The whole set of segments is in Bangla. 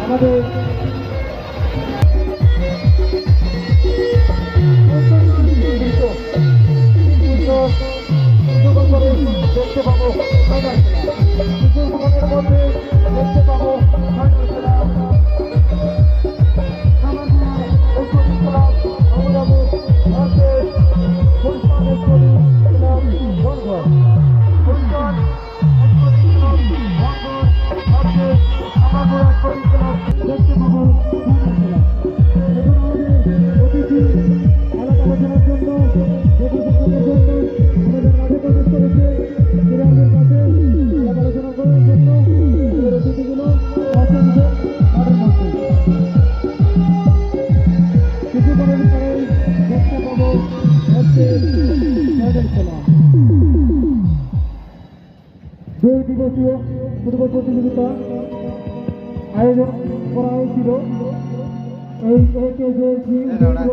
আমাদের দেখতে পাবো ফাইনাল খেলা। কিছু সময়ের মধ্যে দেখতে পাবো ফাইনাল খেলা। দুই দিবসীয় ফুটবল প্রতিযোগিতা আয়োজন করা হয়েছিল এই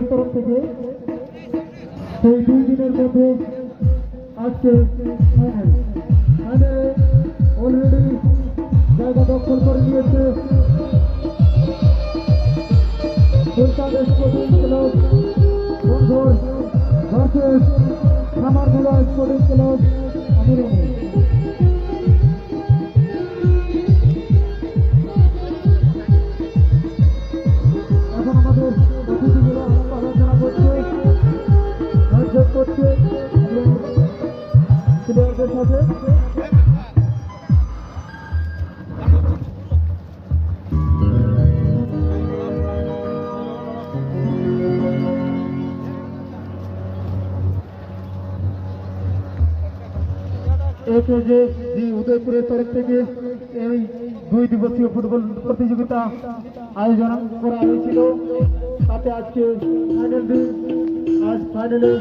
তরফ থেকে। সেই 2 দিনের মধ্যে আজকে ফাইনালে অলরেডি জায়গা দখল করে নিয়েছে সুলতান স্পোর্টিং ক্লাব বন্ধুর ভার্সেস খামারগুলা স্পোর্টিং ক্লাব আমিরানি। এখন আমাদের অতিথিগুলো আলোচনা করছে, হ্যান্ডশেক করছে প্লেয়ারদের সাথে। উদয়পুরের তরফ থেকে এই 2 দিবসীয় ফুটবল প্রতিযোগিতা আয়োজন করা হয়েছিল। তাতে আজকে ফাইনাল দিন। আজ ফাইনালে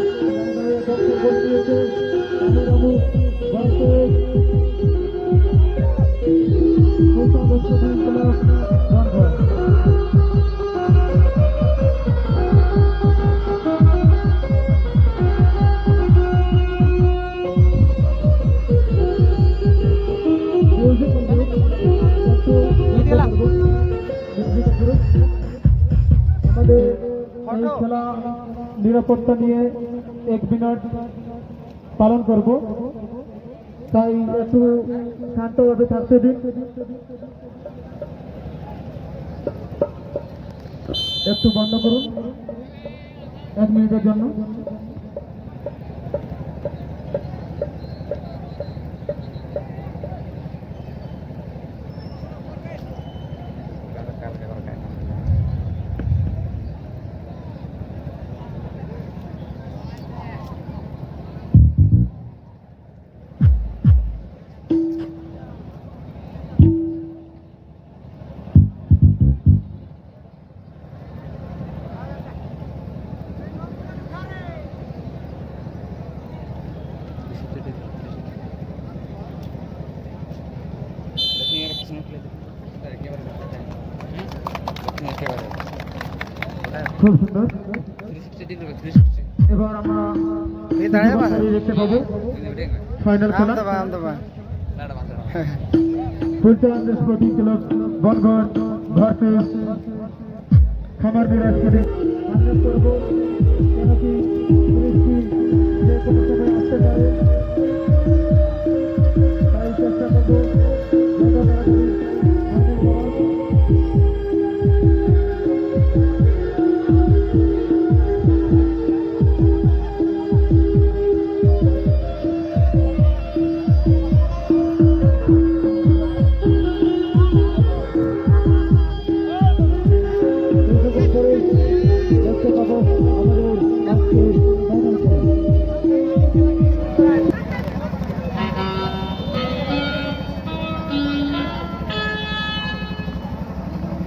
আমাদের খেলা নিরাপত্তা নিয়ে 1 মিনিট পালন করব, তাই একটু শান্তভাবে থাকতে দিন। একটু বন্ধ করুন 1 মিনিটের জন্য। খুব সুন্দর। এবার আমরা দেখতে পাবো ফাইনাল খেলা। সুলতান sporting club Bangarh versus খামারদিরা sporting. করবো কেন কি যে কোনো সময় আসতে পারে, তাই চেষ্টা করবো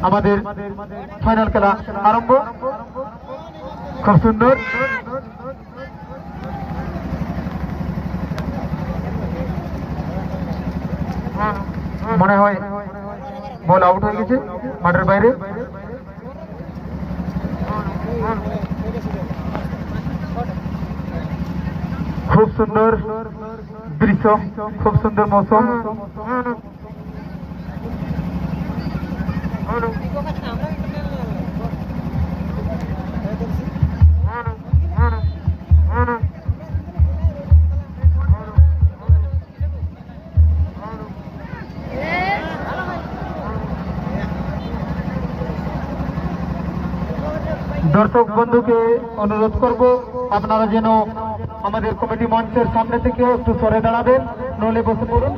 আমাদের ফাইনাল খেলা আরম্ভ। খুব সুন্দর। মনে হয় বল আউট হয়ে গেছে মাঠের বাইরে। খুব সুন্দর দৃশ্য, খুব সুন্দর মৌসুম। দর্শক বন্ধুকে অনুরোধ করব আপনারা যেন আমাদের কমিটি মঞ্চের সামনে থেকে একটু সরে দাঁড়াবেন, নলে বসে পড়ুন।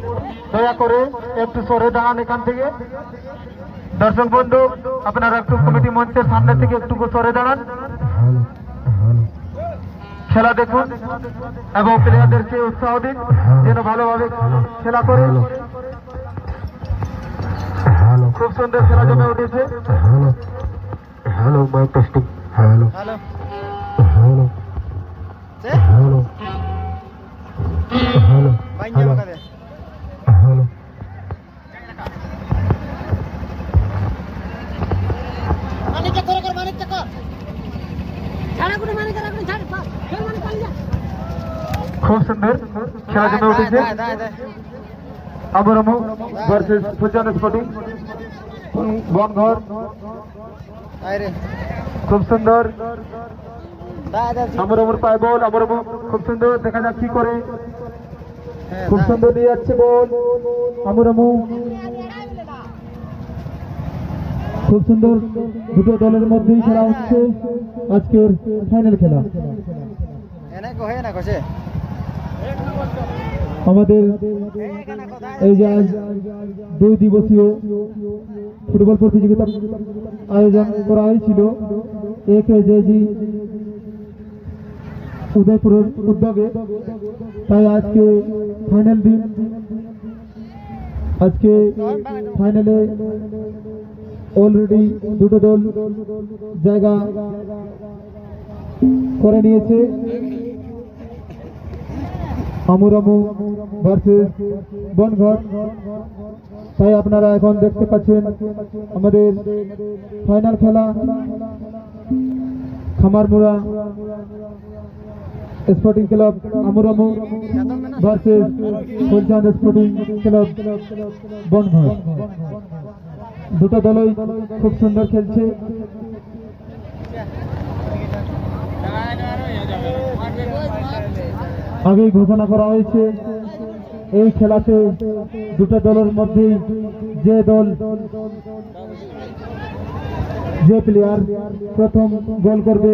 দয়া করে একটু সরে দাঁড়ান এখান থেকে। দর্শক বন্ধু আপনারা একটু কমিটি মঞ্চের সামনে থেকে একটু সরে দাঁড়ান, খেলা দেখুন এবং প্লেয়ারদেরকে উৎসাহ দিন যেন ভালোভাবে খেলা করে। খুব সুন্দর খেলা জমে উঠেছে। Hello, mic testing. Hello. Hello. Hello. Hello. Hello. Banyak Hello. kata. Hello. Manik cakar kar manik cakar. Chhada kudu manik kar apne chhad. Phir manik pali ja. খুব সুন্দর খেলা জমে উঠেছে। আবুরামু ভার্সেস ফুলচাঁদ স্পোর্টিং বনঘর। Aire. খুব সুন্দর Da da. আবুরামুর পায় বল। আবুরামু খুব সুন্দর, দেখা যাক কি করে। খুব সুন্দর দিয়ে যাচ্ছে বল আবুরামু। খুব সুন্দর দুটো দলের মধ্যেই খেলা হচ্ছে আজকের ফাইনাল খেলা। Enak kau hai nak kau se. আমাদের এই যে আজ 2 দিবসীয় ফুটবল প্রতিযোগিতা আয়োজন করা হয়েছিল একেজেজি উদয়পুরের উদ্যোগে, তাই আজকে ফাইনাল দিন। আজকে ফাইনালে অলরেডি দুটো দল জায়গা করে নিয়েছে। আমুরামু ভার্সেস বনঘর। তাই আপনারা এখন দেখতে পাচ্ছেন আমাদের ফাইনাল খেলা Khamarmura sporting club Amuramu versus Phulchand sporting club Banghar. দুটো দলই খুব সুন্দর খেলছে। আগেই ঘোষণা করা হয়েছে এই খেলাতে দুটো দলের মধ্যে যে দল যে প্লেয়ার প্রথম গোল করবে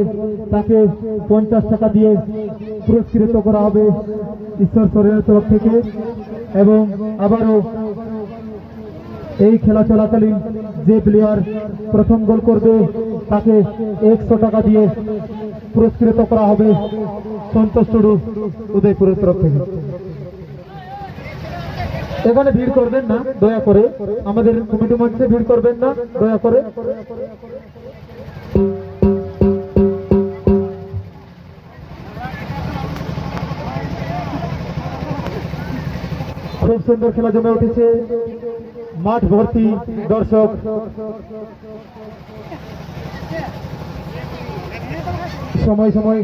তাকে 50 টাকা দিয়ে পুরস্কৃত করা হবে ঈশ্বর শরীরের তরফ থেকে। এবং আবারও এই খেলা চলাকালীন যে প্লেয়ার প্রথম গোল করবে তাকে 100 টাকা দিয়ে পুরস্কৃত করা হবে সন্তোষ টুডু উদয়পুরের তরফ থেকে। এখানে ভিড় করবেন না দয়া করে, আমাদের কমিটি মঞ্চে ভিড় করবেন না দয়া করে। খুব সুন্দর খেলা জমে উঠেছে, মাঠ ভর্তি দর্শক। সময় সময়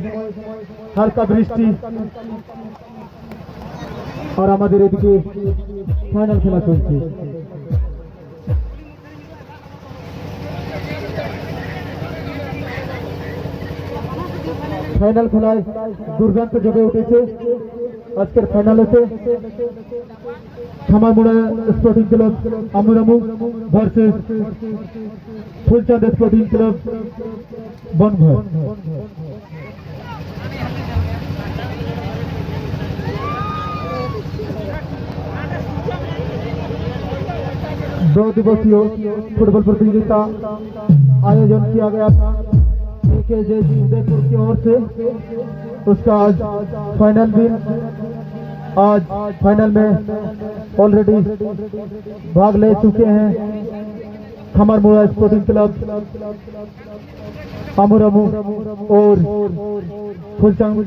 হালকা বৃষ্টি, আর আমাদের এদিকে ফাইনাল খেলা চলছে। ফাইনাল খেলায় দুর্দান্ত জমে উঠেছে আজকের ফাইনালেতে। Khamarmura sporting club Amuramu versus Phulchand sporting club Banghar. दो दिवसीय फुटबॉल प्रतियोगिता आयोजन किया गया था एकेजेजी उदयपुर की ओर से। उसका आज फाइनल दिन। आज फाइनल में ऑलरेडी भाग ले चुके हैं खामारमुड़ा स्पोर्टिंग क्लब আমুরামু और फुलचांद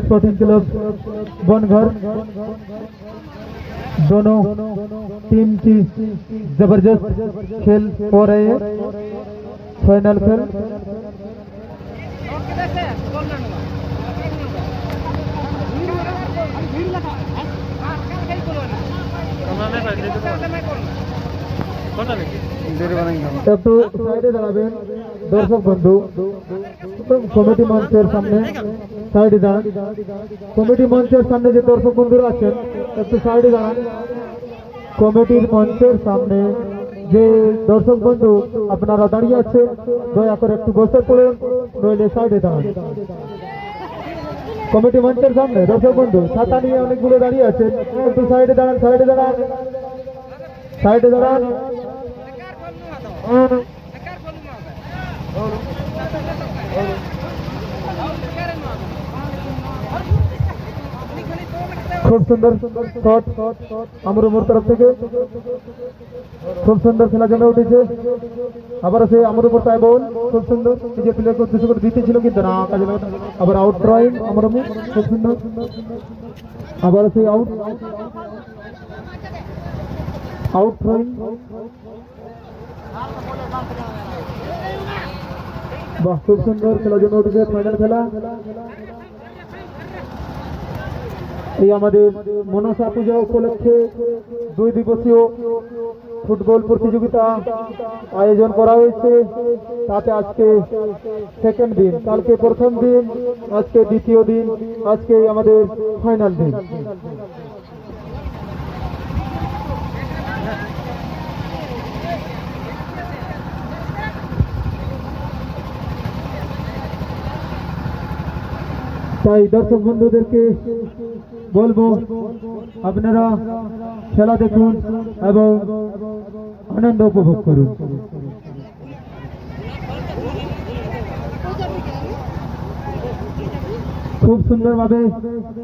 स्पोर्टिंग क्लब बनघर। दोनों टीम की जबरदस्त खेल हो रहे हैं। फाइनल खेल একটু সাইডে দাঁড়াবেন দর্শক বন্ধু, কমিটি মঞ্চের সামনে সাইডে দাঁড়ান। কমিটি মঞ্চের সামনে যে দর্শক বন্ধুরা আছেন একটু সাইডে দাঁড়ান। কমিটির মঞ্চের সামনে যে দর্শক বন্ধু আপনারা দাঁড়িয়ে আছেন দয়া করে একটু বসে পড়ুন, নইলে সাইডে দাঁড়ান। কমিটি মঞ্চের সামনে দর্শক বন্ধু ছাতা নিয়ে অনেকগুলো দাঁড়িয়ে আছেন, একটু সাইডে দাঁড়ান, সাইডে দাঁড়ান, সাইডে দাঁড়ান। খুব সুন্দর শট আমার ওমর তরফ থেকে, খুব সুন্দর খেলা জমে উঠেছে। আবার সে আমার উপর তাই বল খুব সুন্দর নিজের প্লেয়ারকে উদ্দেশ্য করে দিতে ছিল কিন্তু না কাজে লাগে। আবার আউট ড্রয়িং আমার খুব সুন্দর, আবার সেই আউট আউট ড্রয়িং। বাহ, খুব সুন্দর খেলা জমে উঠেছে। ফাইনাল খেলা এই আমাদের মনসা পূজা উপলক্ষে 2 দিবসীয় ফুটবল প্রতিযোগিতা আয়োজন করা হয়েছে। তাতে আজকে সেকেন্ড দিন, কালকে প্রথম দিন, আজকে দ্বিতীয় দিন, আজকে আমাদের ফাইনাল দিন। তাই দর্শক বন্ধুদেরকে বলবো আপনারা খেলা দেখুন এবং আনন্দ উপভোগ করুন। খুব সুন্দরভাবে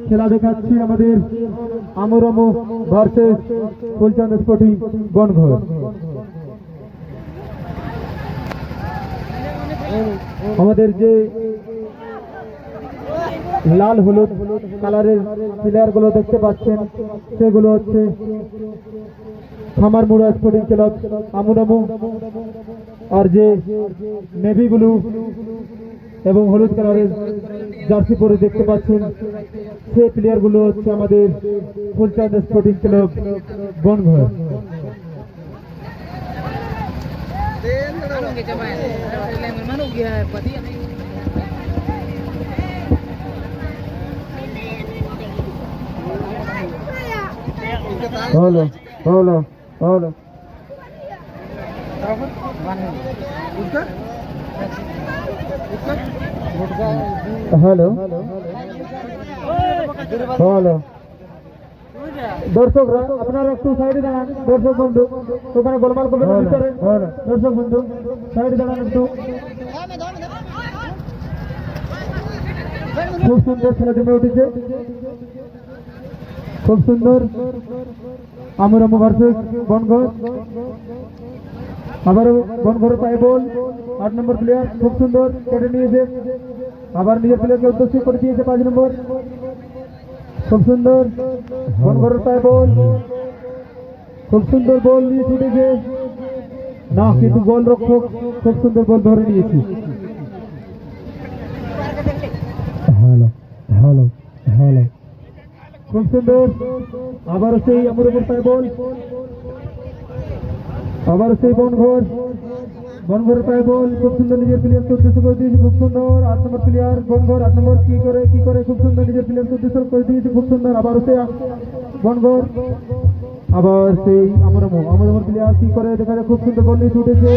খেলা দেখাচ্ছি আমাদের আমরমু ভার্সেস ফুলচাঁদ স্পোর্টিং বনঘর। আমাদের যে লাল হলুদ কালারের প্লেয়ার গুলো দেখতে পাচ্ছেন সেগুলো হচ্ছে খামারমুড়া স্পোর্টিং ক্লাব আমুরামু, আর যে নেভি ব্লু এবং হলুদ কালারের জার্সি পরে দেখতে পাচ্ছেন সেই প্লেয়ার গুলো হচ্ছে আমাদের ফুলচাঁদ স্পোর্টিং ক্লাব বনঘর। হলো হলো হলো হ্যালো হলো দর্শকরা আপনারা একটু সাইডে দাঁড়ান। দর্শক বন্ধু ওখানে গোলমাল করবেন ভিতরে, দর্শক বন্ধু সাইডে দাঁড়ান একটু। খুব সুন্দর খেলা জমে উঠেছে, খুব সুন্দর আমুরামু ভার্সেস বনঘর। আবার বনঘরের পায়ে বল 8 নম্বর প্লেয়ার খুব সুন্দর কেটে নিয়েছে, আবার নিজের প্লেয়ারকে উদ্দেশ্য করে দিয়েছে 5 নম্বর। খুব সুন্দর বনঘরের পায়ে বল, খুব সুন্দর বল নিয়ে ছুটেছে না, কিন্তু গোল রক্ষক খুব সুন্দর বল ধরে নিয়েছে। হ্যালো হ্যালো হ্যালো খুব সুন্দর আবার সেই আমার উপর পায়ে বল, আবার সেই বনঘর পায়ে বল খুব সুন্দর নিজের প্লেয়ারকে উদ্দেশ্য করে দিয়েছে। খুব সুন্দর 8 নম্বর প্লেয়ার বনঘর, 8 নম্বর কি করে খুব সুন্দর নিজের প্লেয়ারকে উদ্দেশ্য করে দিয়েছে। খুব সুন্দর আবার সেই বনঘর, আবার সেই আমার প্লেয়ার কি করে দেখা যায় খুব সুন্দর বল নিয়ে ছুটেছে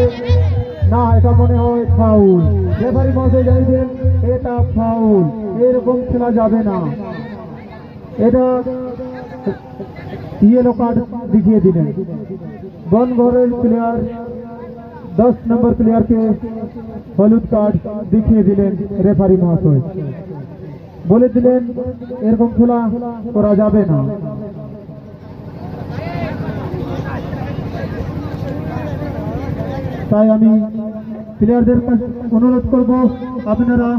না, এটা মনে হয় ফাউল। রেফারি মহাশয় জানিয়ে দেন এটা ফাউল, এরকম খেলা যাবে না। এটা ইয়েলো কার্ড দেখিয়ে দিলেন বনঘরের প্লেয়ার, 10 নম্বর প্লেয়ারকে হলুদ কার্ড দেখিয়ে দিলেন রেফারি মহাশয়, বলে দিলেন এরকম খেলা করা যাবে না। তাই আমি প্লেয়ারদের কাছে অনুরোধ করব আপনারা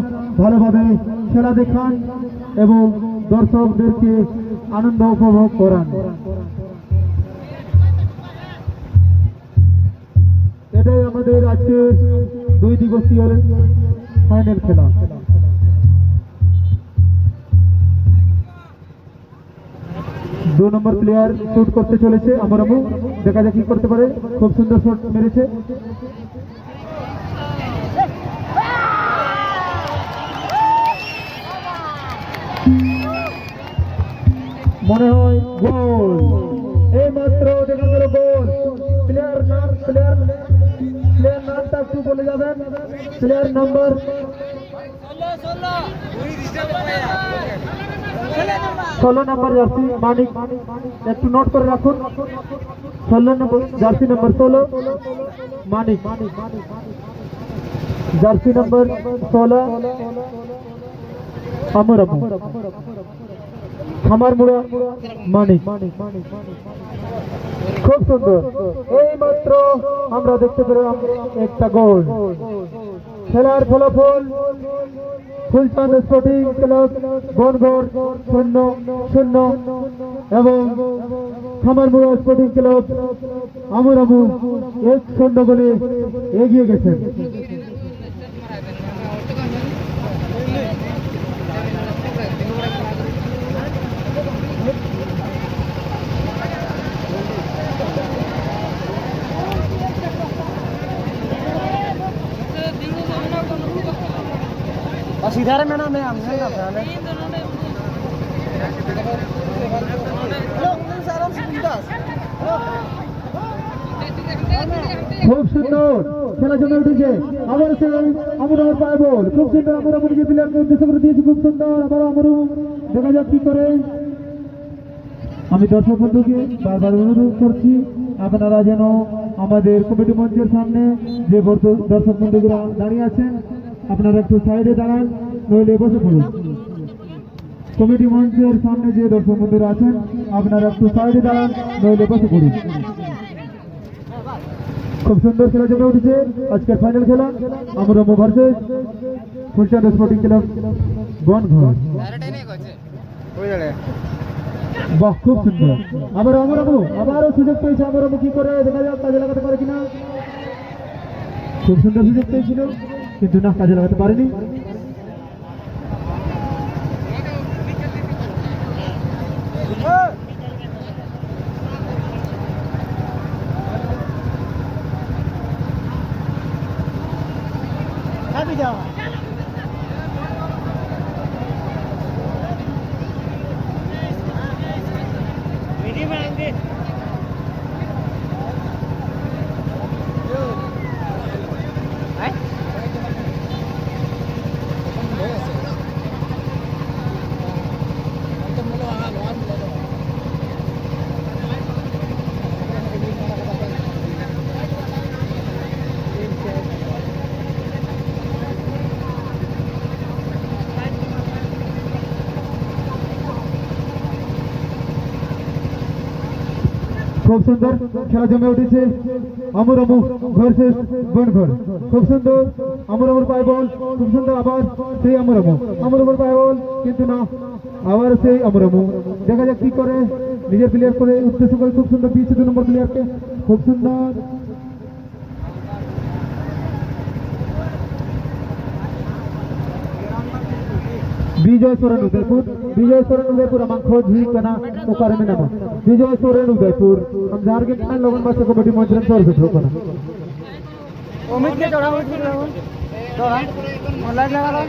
ভালোভাবে খেলা দেখান এবং দর্শকদেরকে আনন্দ উপভোগ করান। এটাই আমাদের আজকে 2 দিবসীয় ফাইনাল খেলা। 2 নম্বর প্লেয়ার শুট করতে চলেছে আমরামু, দেখা যাক কি করতে পারে। খুব সুন্দর শট মেরেছে। মনে হয় গোল, এই মাত্র দেখা গেল গোল। প্লেয়ার নামটা একটু বলে যাবেন। প্লেয়ার নাম্বার 16 নম্বর জার্সি মানিক, একটু নোট করে রাখুন। 16 নম্বর জার্সি নাম্বার 16 মানিক, জার্সি নাম্বার 16 আমরামু, খামারমুড়া মানিক। খুব সুন্দর, এই মাত্র আমরা দেখতে পেলাম একটা গোল। খেলার ফলাফল ফুলচাঁদ স্পোর্টিং ক্লাব বনগড় 0-0 এবং খামারমুড়া স্পোর্টিং ক্লাব আমরামু 1-0 গোলে এগিয়ে গেছে। बस इधर है मैं ना मैं हमसे ना ध्यान है খুব সুন্দর খেলা জমে উঠেছে। আবার সে আমরা পায় বল, খুব সুন্দর আমরা নিজের প্লেয়ারকে উদ্দেশ্য করে দিয়েছি। খুব সুন্দর, আবার আমরা দেখা যাক কি করে। আমি দর্শক বন্ধুকে বারবার অনুরোধ করছি আপনারা যেন আমাদের কমিটি মঞ্চের সামনে যে দর্শক বন্ধুরা দাঁড়িয়ে আছেন আপনারা একটু সাইডে দাঁড়ান, নইলে বসে পড়ুন। কমিটি মঞ্চের সামনে যে দর্শক বন্ধুরা আছেন আপনারা একটু সাইডে দাঁড়ান, নইলে বসে পড়ুন। খুব সুন্দর খেলা জমে উঠেছে। আজকের ফাইনাল খেলা আমরামু versus Phulchand sporting club Bangarh. বাহ, খুব সুন্দর। আবার আবারও সুযোগ পেয়েছে আমরামু, কি করে দেখা যাক কাজে লাগাতে পারে কিনা। খুব সুন্দর সুযোগ পেয়েছিল কিন্তু না, কাজে লাগাতে পারেনি। अभी जाओ वीडियो बनाएंगे খুব সুন্দর খেলা জমে উঠেছে আমরামু ভার্সেস বনগড়। খুব সুন্দর, আমরামুর পায় বল, খুব সুন্দর। আবার সেই আমরামুর পায় বল কিন্তু না, আবার সেই আমরামু। দেখা যাক কি করে, নিজের প্লেয়ার করে উদ্দেশ্য করে খুব সুন্দর দিয়েছে 2 নম্বর প্লেয়ারকে। খুব সুন্দর, विजय सोरेन उदयपुर हम खोज ही कना उकार में नाम विजय सोरेन उदयपुर हम झारखंड में लोगन बस कबड्डी मंचन तौर से ठोकना उम्मीद के चढ़ा लाइट लगा